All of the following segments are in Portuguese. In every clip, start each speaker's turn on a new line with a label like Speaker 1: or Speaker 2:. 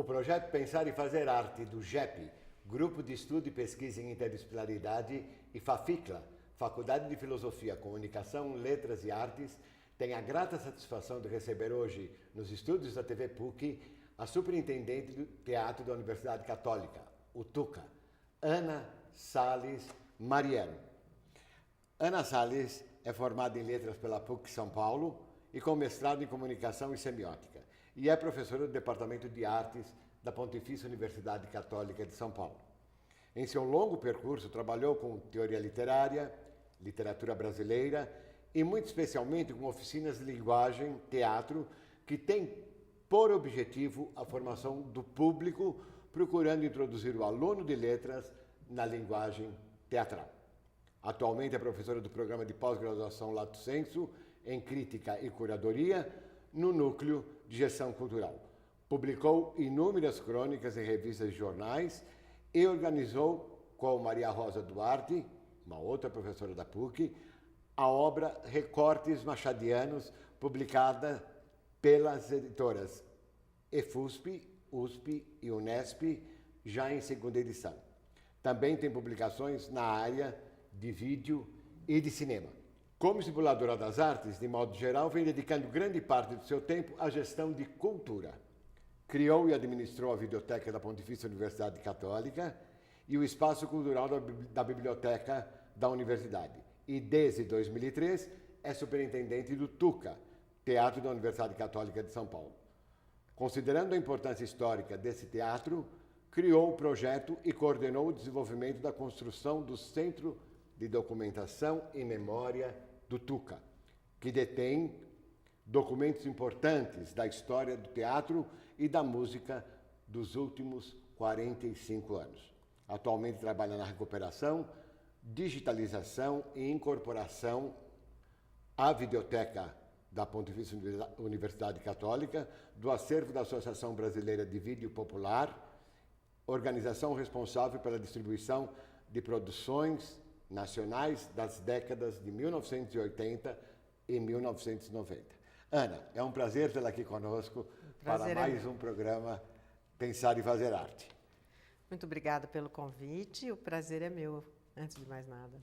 Speaker 1: projeto Pensar e Fazer Arte do GEP, Grupo de Estudo e Pesquisa em Interdisciplinaridade, e FAFICLA, Faculdade de Filosofia, Comunicação, Letras e Artes, tem a grata satisfação de receber hoje, nos estúdios da TV PUC, a superintendente do Teatro da Universidade Católica, o TUCA, Ana Salles Mariano. Ana Salles é formada em Letras pela PUC São Paulo e com mestrado em Comunicação e Semiótica, e é professora do Departamento de Artes da Pontifícia Universidade Católica de São Paulo. Em seu longo percurso, trabalhou com teoria literária, literatura brasileira e, muito especialmente, com oficinas de linguagem, teatro, que tem por objetivo a formação do público, procurando introduzir o aluno de letras na linguagem teatral. Atualmente é professora do programa de pós-graduação Lato Sensu em Crítica e Curadoria, no Núcleo de Gestão Cultural. Publicou inúmeras crônicas em revistas e jornais e organizou, com Maria Rosa Duarte, uma outra professora da PUC, a obra Recortes Machadianos, publicada pelas editoras EFUSP, USP e Unesp, já em segunda edição. Também tem publicações na área de vídeo e de cinema. Como estimuladora das artes, de modo geral, vem dedicando grande parte do seu tempo à gestão de cultura. Criou e administrou a Videoteca da Pontifícia Universidade Católica e o Espaço Cultural da Biblioteca da Universidade. E desde 2003 é superintendente do TUCA, Teatro da Universidade Católica de São Paulo. Considerando a importância histórica desse teatro, criou o projeto e coordenou o desenvolvimento da construção do Centro de Documentação e Memória do TUCA, que detém documentos importantes da história do teatro e da música dos últimos 45 anos. Atualmente trabalha na recuperação, digitalização e incorporação à Videoteca da Pontifícia Universidade Católica, do acervo da Associação Brasileira de Vídeo Popular, organização responsável pela distribuição de produções nacionais das décadas de 1980 e 1990. Ana, é um prazer tê-la aqui conosco para mais um programa Pensar e Fazer Arte.
Speaker 2: Muito obrigada pelo convite, o prazer é meu, antes de mais nada.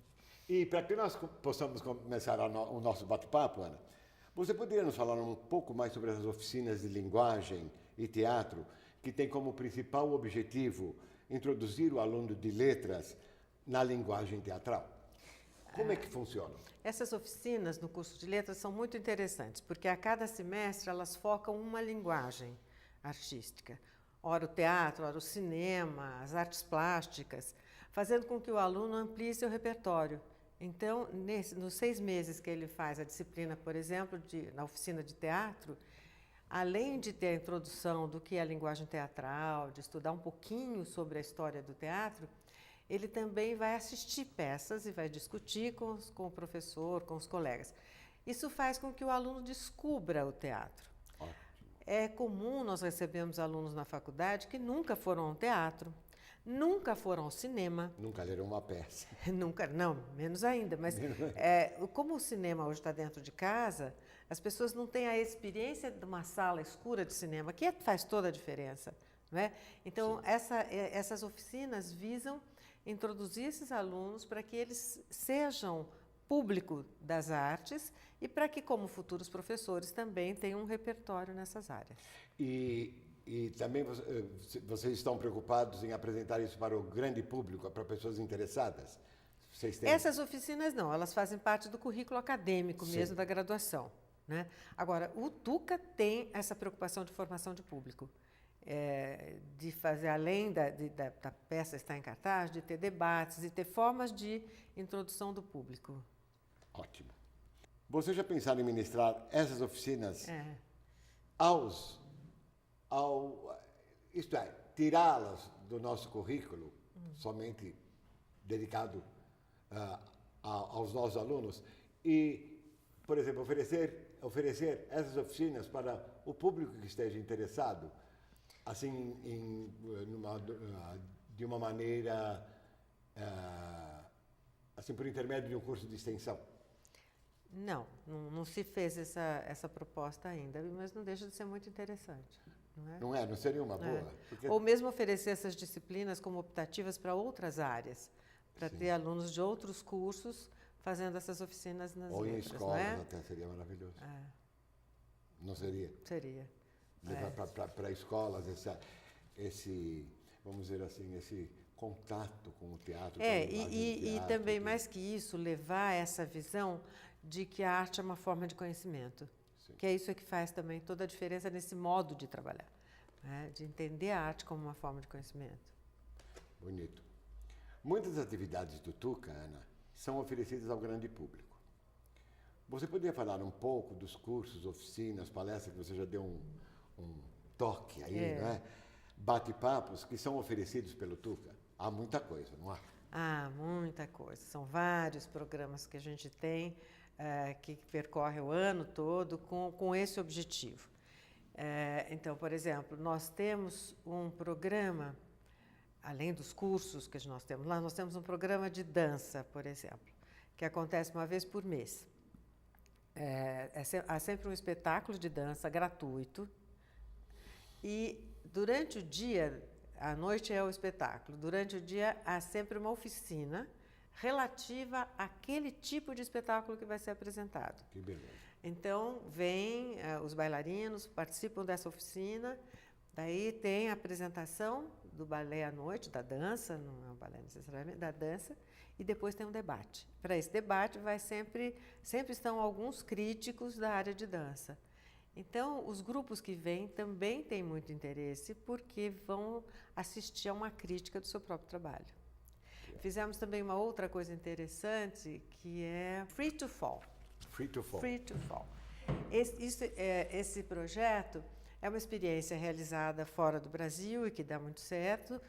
Speaker 1: E para que nós possamos começar o nosso bate-papo, Ana, você poderia nos falar um pouco mais sobre as oficinas de linguagem e teatro, que tem como principal objetivo introduzir o aluno de letras na linguagem teatral? Como é que funciona?
Speaker 2: Essas oficinas no curso de letras são muito interessantes, porque a cada semestre elas focam uma linguagem artística. Ora o teatro, ora o cinema, as artes plásticas, fazendo com que o aluno amplie seu repertório. Então, nos 6 meses que ele faz a disciplina, por exemplo, na oficina de teatro, além de ter a introdução do que é a linguagem teatral, de estudar um pouquinho sobre a história do teatro, ele também vai assistir peças e vai discutir com o professor, com os colegas. Isso faz com que o aluno descubra o teatro.
Speaker 1: Ótimo.
Speaker 2: É comum, nós recebemos alunos na faculdade que nunca foram ao teatro, nunca foram ao cinema.
Speaker 1: Nunca leram uma peça.
Speaker 2: Nunca, não, menos ainda. Mas como o cinema hoje está dentro de casa, as pessoas não têm a experiência de uma sala escura de cinema, que faz toda a diferença. Não é? Então, essas oficinas visam introduzir esses alunos para que eles sejam público das artes e para que, como futuros professores, também tenham um repertório nessas áreas.
Speaker 1: E também vocês estão preocupados em apresentar isso para o grande público, para pessoas interessadas?
Speaker 2: Essas oficinas não, elas fazem parte do currículo acadêmico mesmo da graduação. Né? Agora, o TUCA tem essa preocupação de formação de público. De fazer, além da peça estar em cartaz, de ter debates, de ter formas de introdução do público.
Speaker 1: Ótimo. Você já pensaram em ministrar essas oficinas isto é, tirá-las do nosso currículo, somente dedicado aos nossos alunos, e, por exemplo, oferecer essas oficinas para o público que esteja interessado, assim, de uma maneira, assim, por intermédio de um curso de extensão?
Speaker 2: Não se fez essa proposta ainda, mas não deixa de ser muito interessante. não é?
Speaker 1: Não é? Não seria uma boa? Porque...
Speaker 2: Ou mesmo oferecer essas disciplinas como optativas para outras áreas, para ter alunos de outros cursos fazendo essas oficinas nas
Speaker 1: Ou em
Speaker 2: letras,
Speaker 1: escolas
Speaker 2: não é?
Speaker 1: até, seria maravilhoso.
Speaker 2: É.
Speaker 1: Não seria?
Speaker 2: Seria.
Speaker 1: Levar para escolas esse, vamos dizer assim, esse contato com o teatro. Com a linguagem do
Speaker 2: E
Speaker 1: teatro,
Speaker 2: também,
Speaker 1: tudo.
Speaker 2: mais que isso, levar essa visão de que a arte é uma forma de conhecimento.
Speaker 1: Sim.
Speaker 2: Que é isso que faz também toda a diferença nesse modo de trabalhar, né? De entender a arte como uma forma de conhecimento.
Speaker 1: Bonito. Muitas atividades do Tuca, Ana, são oferecidas ao grande público. Você poderia falar um pouco dos cursos, oficinas, palestras, que você já deu um toque aí, não é? Bate-papos que são oferecidos pelo Tuca? Há muita coisa, não há?
Speaker 2: Ah, muita coisa. São vários programas que a gente tem que percorre o ano todo com esse objetivo. Então, por exemplo, nós temos um programa, além dos cursos que nós temos lá, nós temos um programa de dança, por exemplo, que acontece uma vez por mês. Há sempre um espetáculo de dança gratuito e durante o dia, à noite é o espetáculo, durante o dia há sempre uma oficina relativa àquele tipo de espetáculo que vai ser apresentado.
Speaker 1: Que beleza. Então,
Speaker 2: vêm os bailarinos, participam dessa oficina, daí tem a apresentação do balé à noite, da dança, não é o balé necessariamente, da dança, e depois tem um debate. Para esse debate sempre estão alguns críticos da área de dança. Então, os grupos que vêm também têm muito interesse porque vão assistir a uma crítica do seu próprio trabalho. Fizemos também uma outra coisa interessante, que é Free to Fall.
Speaker 1: Free to Fall.
Speaker 2: Free to Fall. Esse projeto é uma experiência realizada fora do Brasil e que dá muito certo,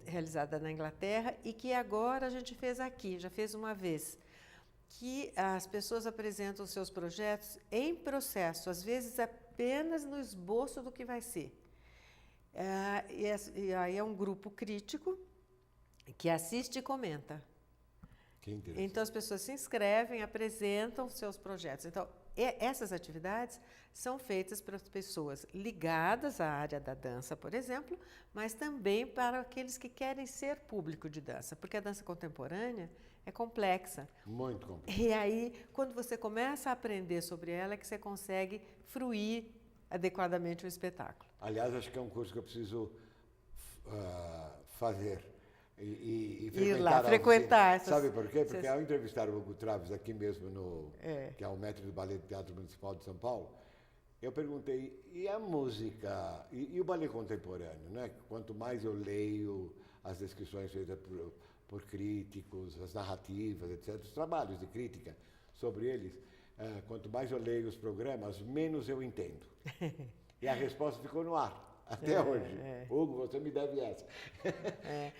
Speaker 2: realizada na Inglaterra e que agora a gente fez aqui, já fez uma vez, que as pessoas apresentam seus projetos em processo, às vezes apenas no esboço do que vai ser. E aí é um grupo crítico que assiste e comenta.
Speaker 1: Que interessante.
Speaker 2: Então, as pessoas se inscrevem, apresentam seus projetos. Então, essas atividades são feitas para as pessoas ligadas à área da dança, por exemplo, mas também para aqueles que querem ser público de dança, porque a dança contemporânea é complexa.
Speaker 1: Muito complexa.
Speaker 2: E aí, quando você começa a aprender sobre ela, é que você consegue fruir adequadamente o espetáculo.
Speaker 1: Aliás, acho que é um curso que eu preciso fazer. E
Speaker 2: ir lá, frequentar essas...
Speaker 1: Sabe por quê? Porque ao entrevistar o Hugo Traves aqui mesmo, que é o mestre do Ballet do Teatro Municipal de São Paulo, eu perguntei, e a música, e o ballet contemporâneo, né? Quanto mais eu leio as descrições feitas por críticos, as narrativas, etc., os trabalhos de crítica sobre eles, quanto mais eu leio os programas, menos eu entendo. E a resposta ficou no ar. Até hoje. Hugo, você me deve essa.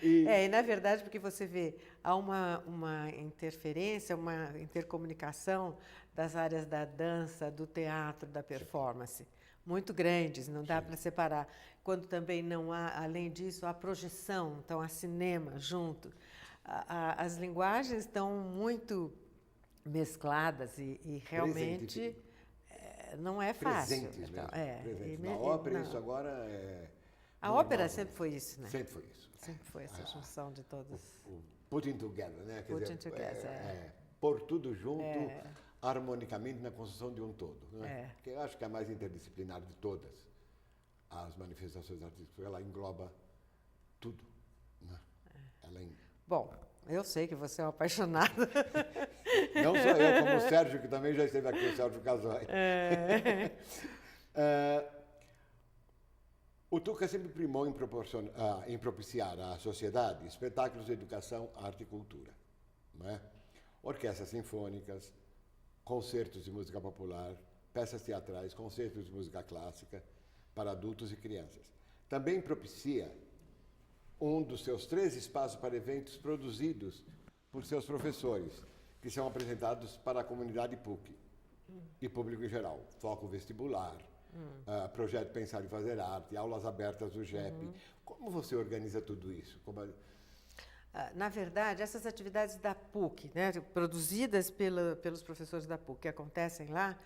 Speaker 2: E na verdade, porque você vê, há uma interferência, uma intercomunicação das áreas da dança, do teatro, da performance, muito grandes, não dá para separar. Quando também não há, além disso, a projeção, então há cinema junto. As linguagens estão muito mescladas e realmente... não é fácil.
Speaker 1: Presentes
Speaker 2: então,
Speaker 1: mesmo. Presentes. Na ópera, isso agora é...
Speaker 2: A ópera sempre foi isso, né?
Speaker 1: Sempre foi isso.
Speaker 2: Sempre foi essa junção de todas.
Speaker 1: O putting together, né?
Speaker 2: Putting together,
Speaker 1: pôr tudo junto, harmonicamente na construção de um todo. Né? Que eu acho que é a mais interdisciplinar de todas as manifestações artísticas. Ela engloba tudo. Né?
Speaker 2: Bom, eu sei que você é um apaixonado.
Speaker 1: Não só eu, como o Sérgio, que também já esteve aqui, o Sérgio Casói. O Tuca sempre primou em propiciar à sociedade espetáculos de educação, arte e cultura. Não é? Orquestras sinfônicas, concertos de música popular, peças teatrais, concertos de música clássica para adultos e crianças. Também propicia um dos seus 3 espaços para eventos produzidos por seus professores, que são apresentados para a comunidade PUC e público em geral. Foco vestibular, projeto Pensar e Fazer Arte, aulas abertas do GEP. Como você organiza tudo isso?
Speaker 2: Na verdade, essas atividades da PUC, né, produzidas pelos professores da PUC, que acontecem lá,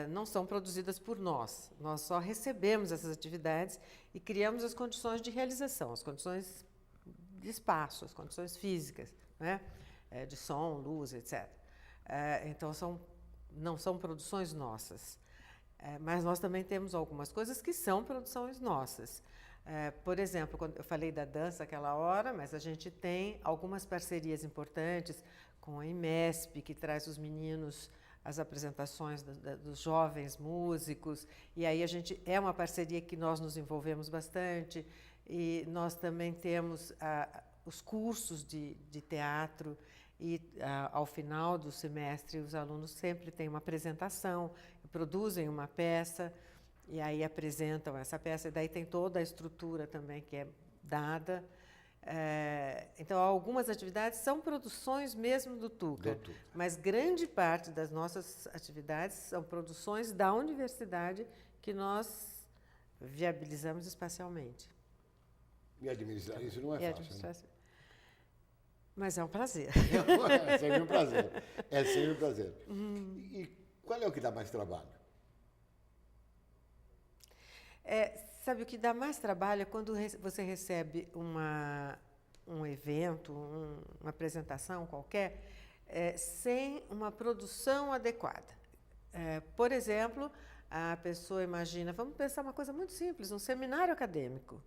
Speaker 2: não são produzidas por nós. Nós só recebemos essas atividades e criamos as condições de realização, as condições de espaço, as condições físicas, né? De som, luz, etc. Então, não são produções nossas. Mas nós também temos algumas coisas que são produções nossas. Por exemplo, quando eu falei da dança aquela hora, mas a gente tem algumas parcerias importantes com a IMESP, que traz os meninos as apresentações dos jovens músicos, e aí é uma parceria que nós nos envolvemos bastante, e nós também temos os cursos de teatro, e ao final do semestre os alunos sempre têm uma apresentação, produzem uma peça, e aí apresentam essa peça, e daí tem toda a estrutura também que é dada. Então, algumas atividades são produções mesmo do Tuca, mas grande parte das nossas atividades são produções da universidade que nós viabilizamos espacialmente.
Speaker 1: E administrar isso não é fácil, né?
Speaker 2: Mas é um prazer.
Speaker 1: É sempre um prazer. É sempre um prazer. E qual é o que dá mais trabalho?
Speaker 2: Sabe, o que dá mais trabalho é quando você recebe um evento, uma apresentação qualquer, sem uma produção adequada. Por exemplo, a pessoa imagina, vamos pensar uma coisa muito simples, um seminário acadêmico,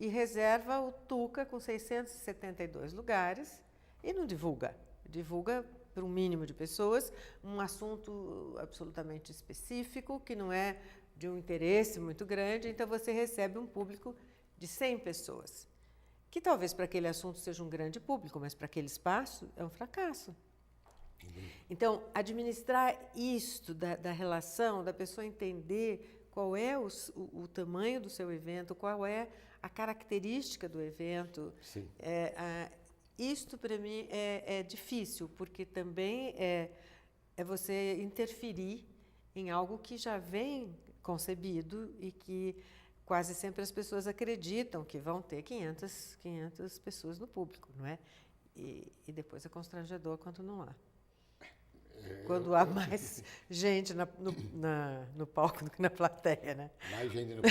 Speaker 2: e reserva o Tuca com 672 lugares e não divulga. Divulga para um mínimo de pessoas um assunto absolutamente específico, que não é de um interesse muito grande, então você recebe um público de 100 pessoas, que talvez para aquele assunto seja um grande público, mas para aquele espaço é um fracasso. Então, administrar isto da relação, da pessoa entender qual é o tamanho do seu evento, qual é a característica do evento, isto para mim é difícil, porque também é você interferir em algo que já vem concebido e que quase sempre as pessoas acreditam que vão ter 500 pessoas no público, não é? E depois é constrangedor quando não há. Quando há mais gente no palco do que na plateia, né?
Speaker 1: Mais gente no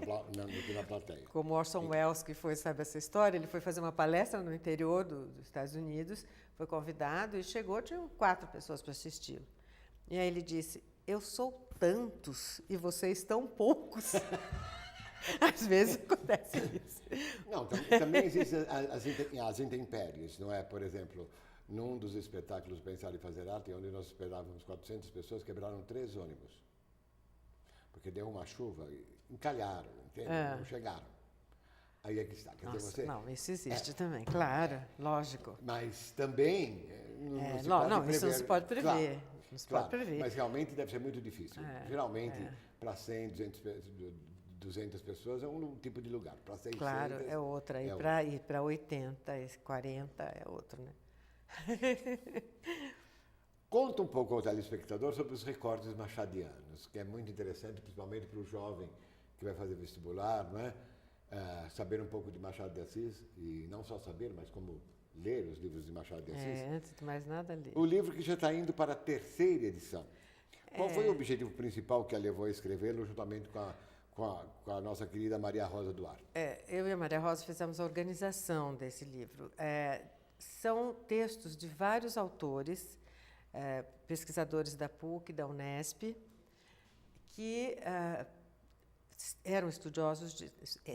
Speaker 1: palco do que na plateia.
Speaker 2: Como Orson Welles, que foi, sabe essa história? Ele foi fazer uma palestra no interior dos Estados Unidos, foi convidado e chegou, tinham 4 pessoas para assisti-lo. E aí ele disse, eu sou tantos e vocês tão poucos. Às vezes acontece isso.
Speaker 1: Não, também existem as intempéries, não é? Por exemplo, num dos espetáculos Pensar em Fazer Arte, onde nós esperávamos 400 pessoas, quebraram 3 ônibus. Porque deu uma chuva e encalharam, entende? Não chegaram. Aí é que está. Quer dizer, você,
Speaker 2: não, isso existe também, claro, lógico.
Speaker 1: Mas também
Speaker 2: isso não se pode prever.
Speaker 1: Claro,
Speaker 2: não se pode prever.
Speaker 1: Mas realmente deve ser muito difícil. Geralmente, para 100, 200 pessoas é um tipo de lugar. Para 600...
Speaker 2: Claro, é outra. E para 80, 40 é outro, né?
Speaker 1: Conta um pouco ao telespectador sobre os recortes machadianos, que é muito interessante, principalmente para o jovem que vai fazer vestibular, não é? Saber um pouco de Machado de Assis, e não só saber, mas como ler os livros de Machado de Assis.
Speaker 2: Antes de mais nada, ler.
Speaker 1: O livro que já está indo para a 3ª edição. Qual foi o objetivo principal que a levou a escrevê-lo, juntamente com a nossa querida Maria Rosa Duarte?
Speaker 2: Eu e a Maria Rosa fizemos a organização desse livro. São textos de vários autores, pesquisadores da PUC, da Unesp, que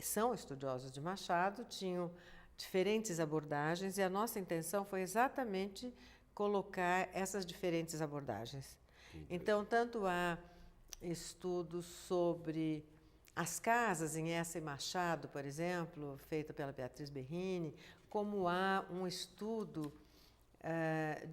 Speaker 2: são estudiosos de Machado, tinham diferentes abordagens, e a nossa intenção foi exatamente colocar essas diferentes abordagens. Então, tanto há estudos sobre as casas em Essa e Machado, por exemplo, feita pela Beatriz Berrini, como há um estudo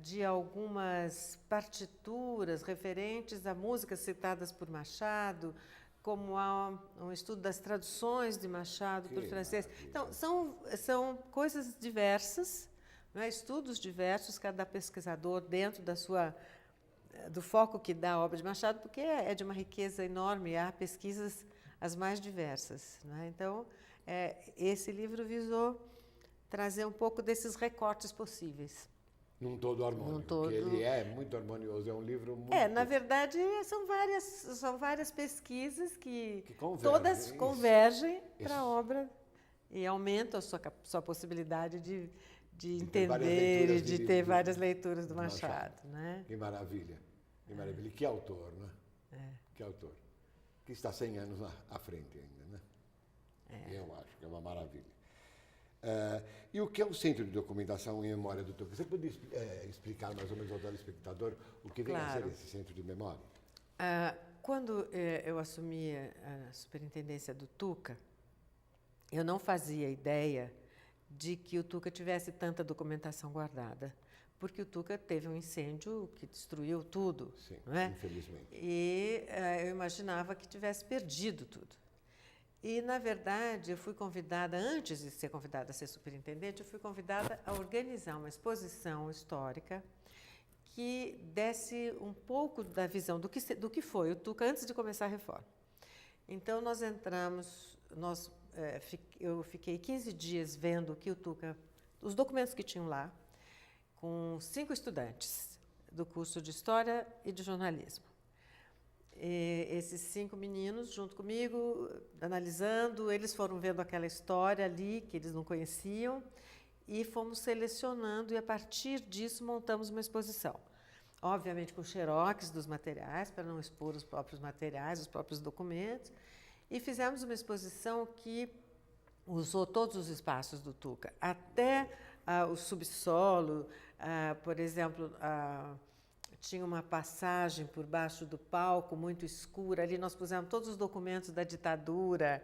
Speaker 2: de algumas partituras referentes a músicas citadas por Machado, como há um estudo das traduções de Machado para o francês. Então, são coisas diversas, não é? Estudos diversos, cada pesquisador dentro do foco que dá a obra de Machado, porque é de uma riqueza enorme, há pesquisas as mais diversas, não é? Então, esse livro visou trazer um pouco desses recortes possíveis.
Speaker 1: Num todo harmônico,
Speaker 2: Num todo...
Speaker 1: porque ele é muito harmonioso, é um livro muito...
Speaker 2: na verdade, são várias pesquisas que todas
Speaker 1: convergem,
Speaker 2: convergem para a
Speaker 1: isso.
Speaker 2: obra e aumentam a sua possibilidade de
Speaker 1: ter várias
Speaker 2: entender e
Speaker 1: leituras
Speaker 2: de ter várias leituras do Machado, né?
Speaker 1: Que maravilha, que maravilha. Que autor, né? Que autor. Que está 100 anos à frente ainda, né? Eu acho que é uma maravilha. E o que é o Centro de Documentação em Memória do Tuca? Você poderia explicar mais ou menos ao telespectador o que vem a ser esse Centro de Memória?
Speaker 2: Quando eu assumi a superintendência do Tuca, eu não fazia ideia de que o Tuca tivesse tanta documentação guardada, porque o Tuca teve um incêndio que destruiu tudo.
Speaker 1: Sim,
Speaker 2: não é?
Speaker 1: infelizmente.
Speaker 2: E eu imaginava que tivesse perdido tudo. E, na verdade, eu fui convidada, antes de ser convidada a ser superintendente, eu fui convidada a organizar uma exposição histórica que desse um pouco da visão do que foi o Tuca antes de começar a reforma. Então, nós entramos, eu fiquei 15 dias vendo o que o Tuca, os documentos que tinham lá, com 5 estudantes do curso de História e de Jornalismo. E esses 5 meninos, junto comigo, analisando, eles foram vendo aquela história ali, que eles não conheciam, e fomos selecionando, e a partir disso montamos uma exposição. Obviamente com xerox dos materiais, para não expor os próprios materiais, os próprios documentos, e fizemos uma exposição que usou todos os espaços do Tuca, até o subsolo, por exemplo, tinha uma passagem por baixo do palco muito escura. Ali nós pusemos todos os documentos da ditadura.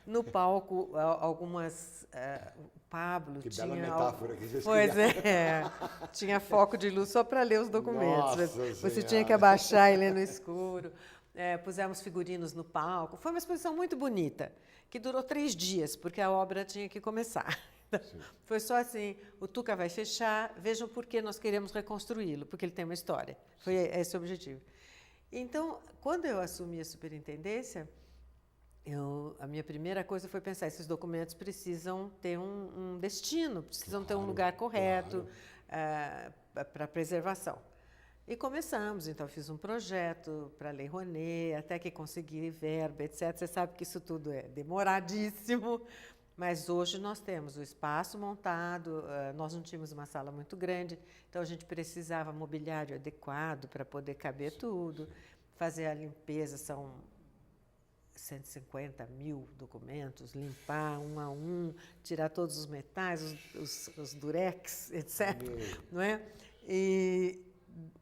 Speaker 2: No palco, o Pablo
Speaker 1: que
Speaker 2: tinha...
Speaker 1: bela metáfora que vocês
Speaker 2: Pois
Speaker 1: criaram.
Speaker 2: Tinha foco de luz só para ler os documentos.
Speaker 1: Nossa
Speaker 2: Você tinha
Speaker 1: Senhora.
Speaker 2: que abaixar e ler no escuro. Pusemos figurinos no palco. Foi uma exposição muito bonita, que durou 3 dias, porque a obra tinha que começar. Sim. Foi só assim, o Tuca vai fechar, vejam por que nós queremos reconstruí-lo, porque ele tem uma história. Foi esse o objetivo. Então, quando eu assumi a superintendência, a minha primeira coisa foi pensar, esses documentos precisam ter um destino, precisam ter um lugar correto para preservação. E começamos, então eu fiz um projeto para a Lei Rouanet, até que consegui verba, etc. Você sabe que isso tudo é demoradíssimo, mas hoje nós temos o espaço montado, nós não tínhamos uma sala muito grande, então a gente precisava mobiliário adequado para poder caber tudo, fazer a limpeza, são 150 mil documentos, limpar um a um, tirar todos os metais, os durex, etc. Não é? E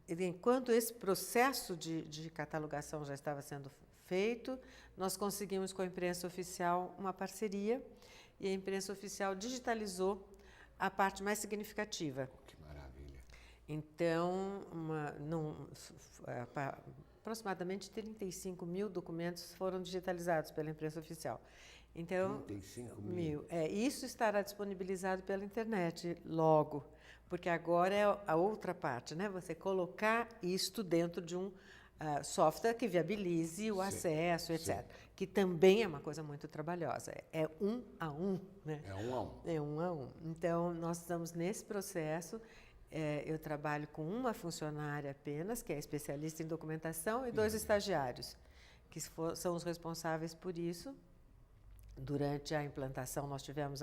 Speaker 2: enquanto esse processo de catalogação já estava sendo feito, nós conseguimos com a imprensa oficial uma parceria, e a imprensa oficial digitalizou a parte mais significativa.
Speaker 1: Que maravilha.
Speaker 2: Então, aproximadamente 35 mil documentos foram digitalizados pela imprensa oficial. Então,
Speaker 1: 35 mil.
Speaker 2: Isso estará disponibilizado pela internet logo, porque agora é a outra parte, né? Você colocar isto dentro de um software que viabilize o acesso, etc. Sim. Que também é uma coisa muito trabalhosa. É 1 a 1, né?
Speaker 1: É 1 a 1.
Speaker 2: É 1 a 1. Então, nós estamos nesse processo. Eu trabalho com uma funcionária apenas, que é especialista em documentação, e 2 estagiários, que são os responsáveis por isso. Durante a implantação, nós tivemos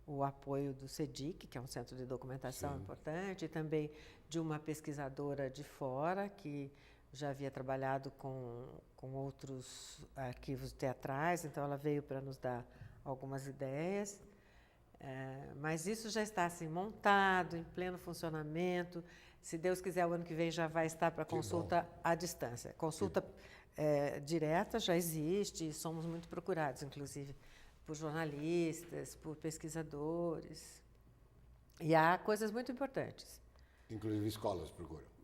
Speaker 2: o apoio do CEDIC, que é um centro de documentação importante, e também de uma pesquisadora de fora, que já havia trabalhado com outros arquivos teatrais, então ela veio para nos dar algumas ideias. Mas isso já está assim, montado, em pleno funcionamento. Se Deus quiser, o ano que vem já vai estar para consulta à distância. Consulta direta já existe, somos muito procurados, inclusive, por jornalistas, por pesquisadores. E há coisas muito importantes.
Speaker 1: Inclusive escolas procuram.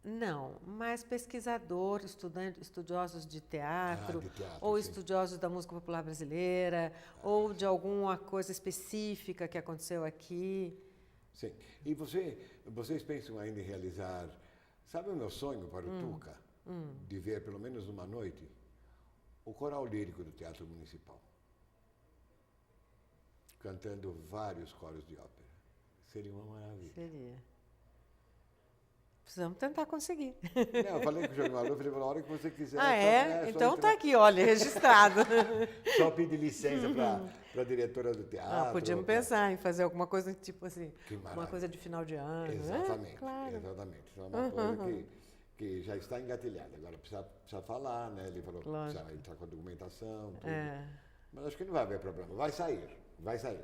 Speaker 2: Não, mas pesquisadores, estudiosos de teatro, ou estudiosos da música popular brasileira, ou de alguma coisa específica que aconteceu aqui.
Speaker 1: Sim. E vocês pensam ainda em realizar... Sabe o meu sonho para o Tuca? De ver, pelo menos numa noite, o coral lírico do Teatro Municipal, cantando vários coros de ópera. Seria uma maravilha.
Speaker 2: Seria. Precisamos tentar conseguir.
Speaker 1: Não, eu falei com o João Malu, falei, a hora que você quiser.
Speaker 2: Ah, é? Então
Speaker 1: entrar.
Speaker 2: tá aqui, olha, registrado.
Speaker 1: Só pedir licença para a diretora do teatro.
Speaker 2: Podíamos pensar em fazer alguma coisa tipo assim, uma coisa de final de ano.
Speaker 1: Exatamente,
Speaker 2: Claro.
Speaker 1: exatamente. Isso é uma coisa que já está engatilhada. Agora precisa falar, né? Ele falou que precisa entrar com a documentação, tudo. Mas acho que não vai haver problema. Vai sair, vai sair.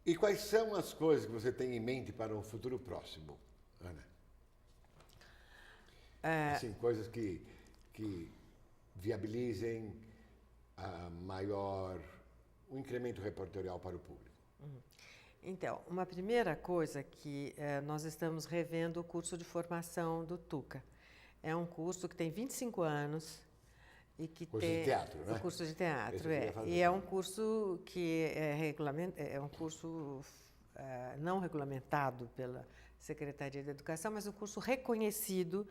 Speaker 1: E quais são as coisas que você tem em mente para um futuro próximo, Ana? Assim, coisas que viabilizem um incremento repertorial para o público.
Speaker 2: Então, uma primeira coisa que nós estamos revendo o curso de formação do Tuca. É um curso que tem 25 anos e que
Speaker 1: curso de teatro, né?
Speaker 2: O curso de teatro, E é um curso que é um curso não regulamentado pela Secretaria de Educação, mas um curso reconhecido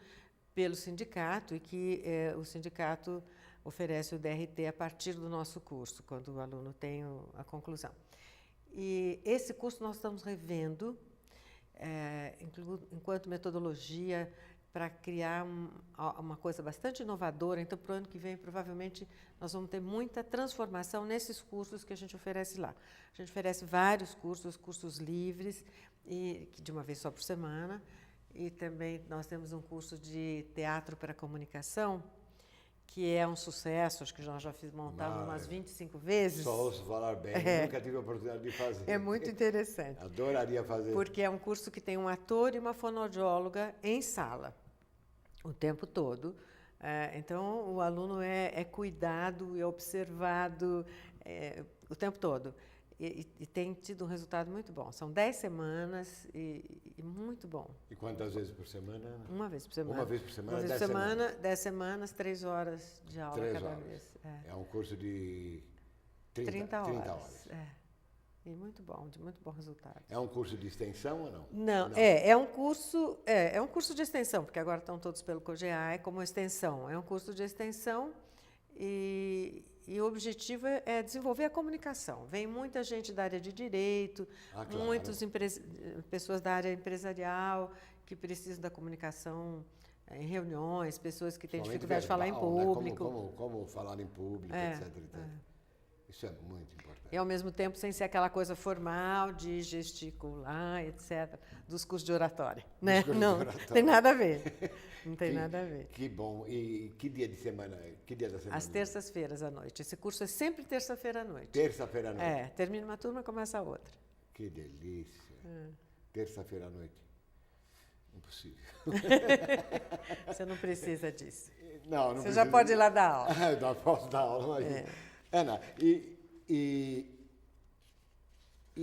Speaker 2: pelo sindicato e que o sindicato oferece o DRT a partir do nosso curso, quando o aluno tem a conclusão. E esse curso nós estamos revendo, enquanto metodologia, para criar uma coisa bastante inovadora. Então, para o ano que vem, provavelmente, nós vamos ter muita transformação nesses cursos que a gente oferece lá. A gente oferece vários cursos livres, de uma vez só por semana, e também nós temos um curso de teatro para comunicação, que é um sucesso, acho que nós já montamos umas 25 vezes.
Speaker 1: Só ouço falar bem, nunca tive a oportunidade de fazer.
Speaker 2: É muito interessante.
Speaker 1: Adoraria fazer.
Speaker 2: Porque é um curso que tem um ator e uma fonoaudióloga em sala, o tempo todo. Então, o aluno é cuidado e observado o tempo todo. E tem tido um resultado muito bom. São 10 semanas e muito bom.
Speaker 1: E quantas vezes por semana?
Speaker 2: Uma vez por semana.
Speaker 1: Uma vez por semana,
Speaker 2: Uma vez por semana, 10 semanas, 3 horas de aula
Speaker 1: 3
Speaker 2: cada
Speaker 1: horas.
Speaker 2: vez.
Speaker 1: É um curso de
Speaker 2: 30 horas. E muito bom, de muito bom resultado.
Speaker 1: É um curso de extensão ou não?
Speaker 2: Não. É um curso de extensão, porque agora estão todos pelo COGEA, como extensão. É um curso de extensão e o objetivo é desenvolver a comunicação. Vem muita gente da área de direito,
Speaker 1: claro.
Speaker 2: muitas pessoas da área empresarial que precisam da comunicação em reuniões, pessoas que têm dificuldade de falar em público.
Speaker 1: Né? Como falar em público, etc. Isso é muito importante.
Speaker 2: E, ao mesmo tempo, sem ser aquela coisa formal de gesticular, etc., dos cursos de oratória. Né? Não tem nada a ver. Não tem nada a ver.
Speaker 1: Que bom. E que dia da semana?
Speaker 2: Às terças-feiras à noite. Esse curso é sempre terça-feira à noite.
Speaker 1: Terça-feira à noite?
Speaker 2: Termina uma turma, começa a outra.
Speaker 1: Que delícia. Terça-feira à noite. Impossível.
Speaker 2: Você não precisa disso.
Speaker 1: Não
Speaker 2: Você já pode ir lá dar aula.
Speaker 1: Eu posso dar aula, imagina. Ana, e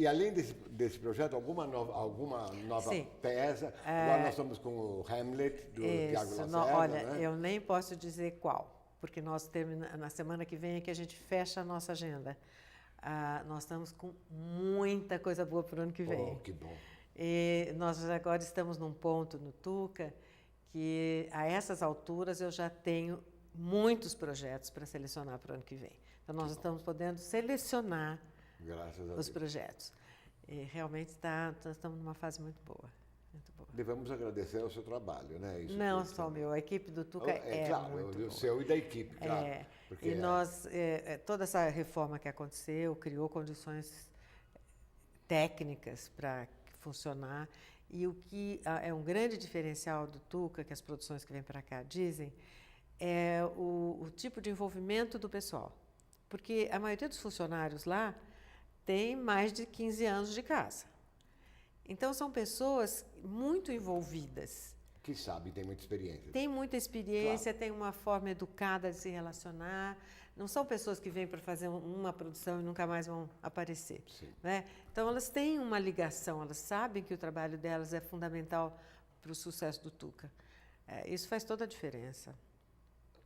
Speaker 1: além desse projeto, alguma nova peça? Agora nós estamos com o Hamlet, do Tiago Lacerda.
Speaker 2: Olha,
Speaker 1: né?
Speaker 2: eu nem posso dizer qual, porque nós terminamos, na semana que vem é que a gente fecha a nossa agenda. Nós estamos com muita coisa boa para o ano que vem.
Speaker 1: Oh, que bom.
Speaker 2: E nós agora estamos num ponto no Tuca que, a essas alturas, eu já tenho muitos projetos para selecionar para o ano que vem. Então, nós estamos podendo selecionar os projetos. E realmente estamos numa fase muito boa. Muito boa.
Speaker 1: Devemos agradecer ao seu trabalho, né? Isso
Speaker 2: não só o meu, a equipe do Tuca
Speaker 1: claro,
Speaker 2: muito
Speaker 1: o seu e da equipe, claro.
Speaker 2: E nós, toda essa reforma que aconteceu, criou condições técnicas para funcionar. E o que é um grande diferencial do Tuca, que as produções que vêm para cá dizem, é o tipo de envolvimento do pessoal. Porque a maioria dos funcionários lá tem mais de 15 anos de casa. Então, são pessoas muito envolvidas.
Speaker 1: Que sabem, têm muita experiência.
Speaker 2: Tem muita experiência,
Speaker 1: claro.
Speaker 2: Tem uma forma educada de se relacionar. Não são pessoas que vêm para fazer uma produção e nunca mais vão aparecer. Né? Então, elas têm uma ligação, elas sabem que o trabalho delas é fundamental para o sucesso do Tuca. Isso faz toda a diferença.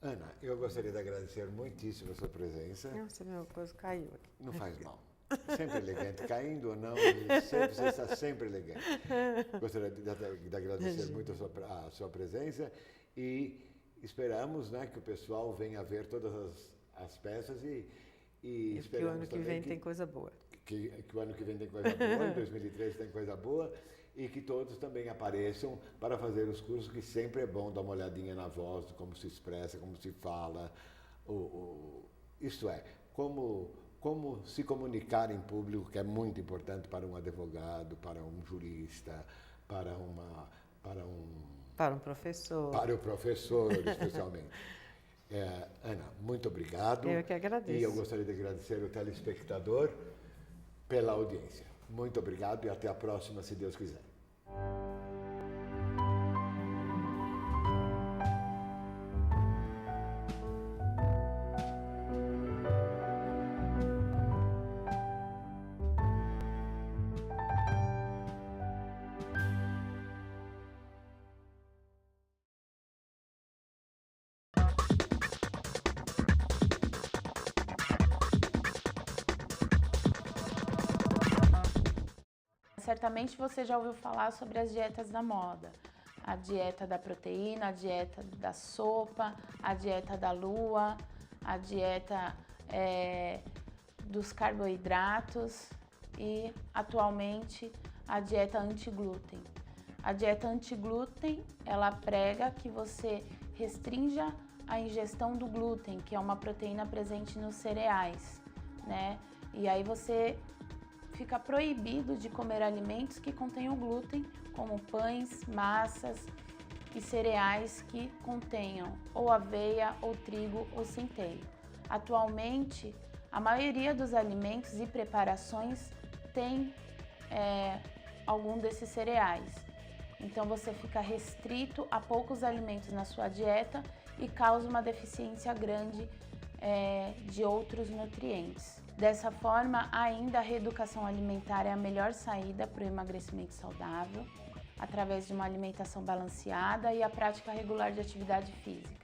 Speaker 1: Ana, eu gostaria de agradecer muitíssimo a sua presença.
Speaker 2: Nossa, meu coisa caiu aqui.
Speaker 1: Não faz mal. Sempre elegante, caindo ou não, você está sempre elegante. Gostaria de agradecer muito a sua presença e esperamos, né, que o pessoal venha ver todas as peças E
Speaker 2: que o ano que vem tem coisa boa.
Speaker 1: Que o ano que vem tem coisa boa, em 2013 tem coisa boa, e que todos também apareçam para fazer os cursos, que sempre é bom dar uma olhadinha na voz, como se expressa, como se fala, isto é, como se comunicar em público, que é muito importante para um advogado, para um jurista, para
Speaker 2: um professor.
Speaker 1: Para o professor, especialmente. Ana, muito obrigado.
Speaker 2: Eu que agradeço.
Speaker 1: E eu gostaria de agradecer ao telespectador pela audiência. Muito obrigado e até a próxima, se Deus quiser.
Speaker 3: Certamente você já ouviu falar sobre as dietas da moda. A dieta da proteína, a dieta da sopa, a dieta da lua, a dieta dos carboidratos e, atualmente, a dieta anti-glúten. A dieta anti-glúten, ela prega que você restrinja a ingestão do glúten, que é uma proteína presente nos cereais, né? E aí você fica proibido de comer alimentos que contenham glúten, como pães, massas e cereais que contenham ou aveia, ou trigo, ou centeio. Atualmente, a maioria dos alimentos e preparações tem algum desses cereais. Então você fica restrito a poucos alimentos na sua dieta e causa uma deficiência grande de outros nutrientes. Dessa forma, ainda a reeducação alimentar é a melhor saída para o emagrecimento saudável, através de uma alimentação balanceada e a prática regular de atividade física.